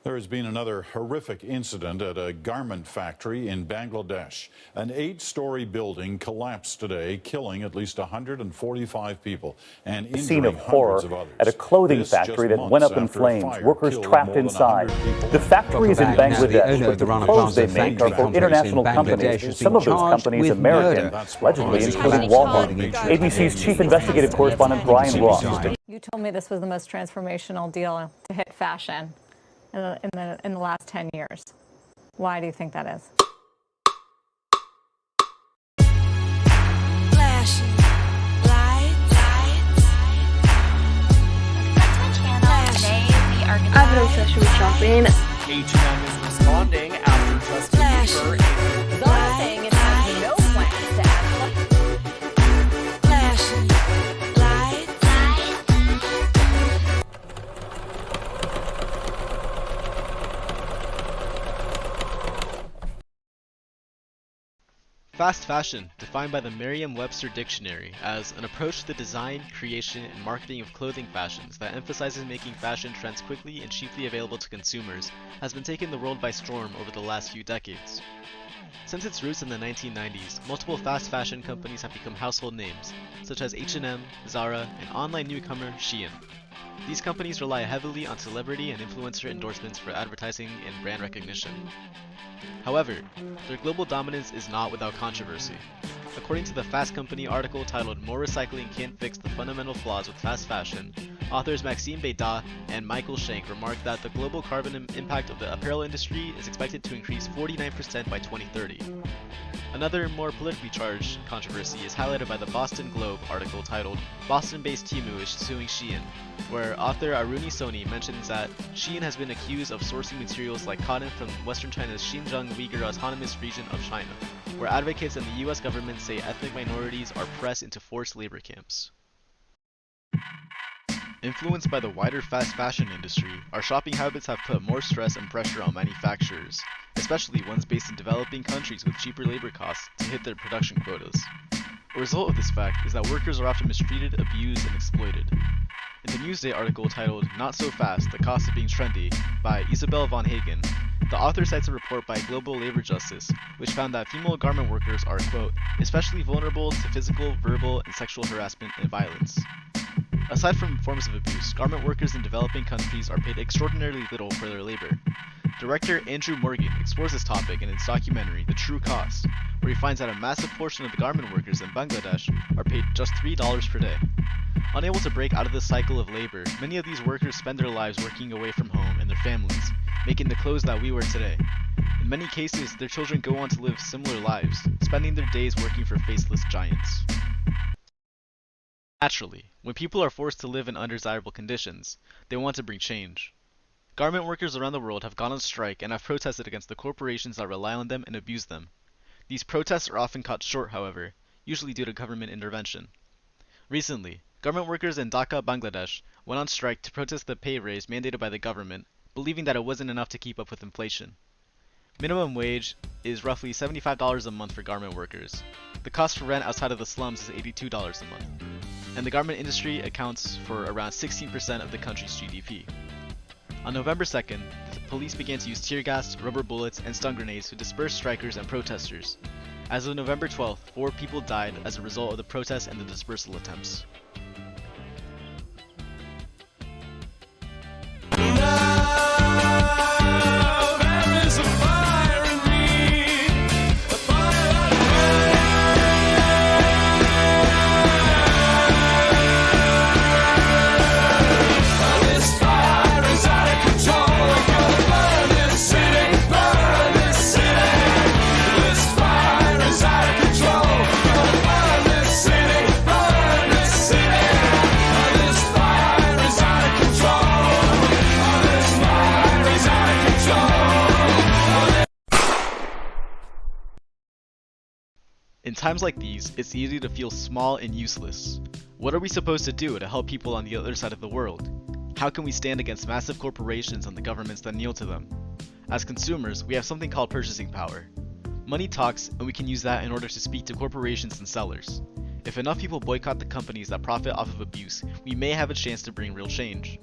There has been another horrific incident at a garment factory in Bangladesh. An 8-story building collapsed today, killing at least 145 people and injuring Scene of horror hundreds of others. at a clothing This factory just that went up in months after a flames. fire Workers killed trapped more than inside. 100 people. The factory is in Now, the Bangladesh, owner but of the the Rana clothes they Plaza make are factory for complex in international Bangladesh companies. has Some been of those charged companies with American, murder. allegedly He's including collapsed Walmart. hard against ABC's chief investigative correspondent Brian Ross. You told me this was the most transformational deal to hit fashion in the last 10 years. Why do you think that is? Flashing lights. Today we are going to Avril shopping. H&M is responding after Justin Bieber. Zara saying it has no plans to add. Flashing lights. Fast fashion, defined by the Merriam-Webster Dictionary as an approach to the design, creation, and marketing of clothing fashions that emphasizes making fashion trends quickly and cheaply available to consumers, has been taking the world by storm over the last few decades. Since its roots in the 1990s, multiple fast fashion companies have become household names, such as H&M, Zara, and online newcomer Shein. These companies rely heavily on celebrity and influencer endorsements for advertising and brand recognition. However, their global dominance is not without controversy. According to the Fast Company article titled "More Recycling Can't Fix the Fundamental Flaws with Fast Fashion," authors Maxime Beda and Michael Shank remarked that the global carbon impact of the apparel industry is expected to increase 49% by 2030. Another, more politically charged controversy is highlighted by the Boston Globe article titled "Boston-based Temu is suing Shein," where author Aruni Soni mentions that Shein has been accused of sourcing materials like cotton from Western China's Xinjiang Uyghur Autonomous Region of China, where advocates and the US government say ethnic minorities are pressed into forced labor camps. Influenced by the wider fast fashion industry, our shopping habits have put more stress and pressure on manufacturers, especially ones based in developing countries with cheaper labor costs, to hit their production quotas. A result of this fact is that workers are often mistreated, abused, and exploited. In the Newsday article titled "Not So Fast, The Cost of Being Trendy" by Isabel von Hagen, the author cites a report by Global Labor Justice, which found that female garment workers are, quote, especially vulnerable to physical, verbal, and sexual harassment and violence. Aside from forms of abuse, garment workers in developing countries are paid extraordinarily little for their labor. Director Andrew Morgan explores this topic in his documentary The True Cost, where he finds that a massive portion of the garment workers in Bangladesh are paid just $3 per day. Unable to break out of the cycle of labor, many of these workers spend their lives working away from home and their families, making the clothes that we wear today. In many cases, their children go on to live similar lives, spending their days working for faceless giants. Naturally, when people are forced to live in undesirable conditions, they want to bring change. Garment workers around the world have gone on strike and have protested against the corporations that rely on them and abuse them. These protests are often cut short, however, usually due to government intervention. Recently, garment workers in Dhaka, Bangladesh, went on strike to protest the pay raise mandated by the government, believing that it wasn't enough to keep up with inflation. Minimum wage is roughly $75 a month for garment workers. The cost for rent outside of the slums is $82 a month. And the garment industry accounts for around 16% of the country's GDP. On November 2nd, the police began to use tear gas, rubber bullets, and stun grenades to disperse strikers and protesters. As of November 12th, 4 people died as a result of the protests and the dispersal attempts. In times like these, it's easy to feel small and useless. What are we supposed to do to help people on the other side of the world? How can we stand against massive corporations and the governments that kneel to them? As consumers, we have something called purchasing power. Money talks, and we can use that in order to speak to corporations and sellers. If enough people boycott the companies that profit off of abuse, we may have a chance to bring real change.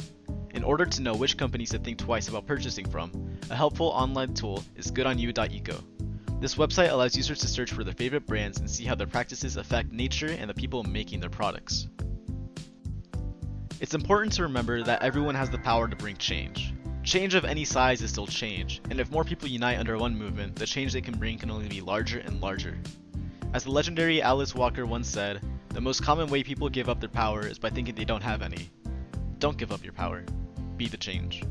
In order to know which companies to think twice about purchasing from, a helpful online tool is goodonyou.eco. This website allows users to search for their favorite brands and see how their practices affect nature and the people making their products. It's important to remember that everyone has the power to bring change. Change of any size is still change, and if more people unite under one movement, the change they can bring can only be larger and larger. As the legendary Alice Walker once said, the most common way people give up their power is by thinking they don't have any. Don't give up your power. Be the change.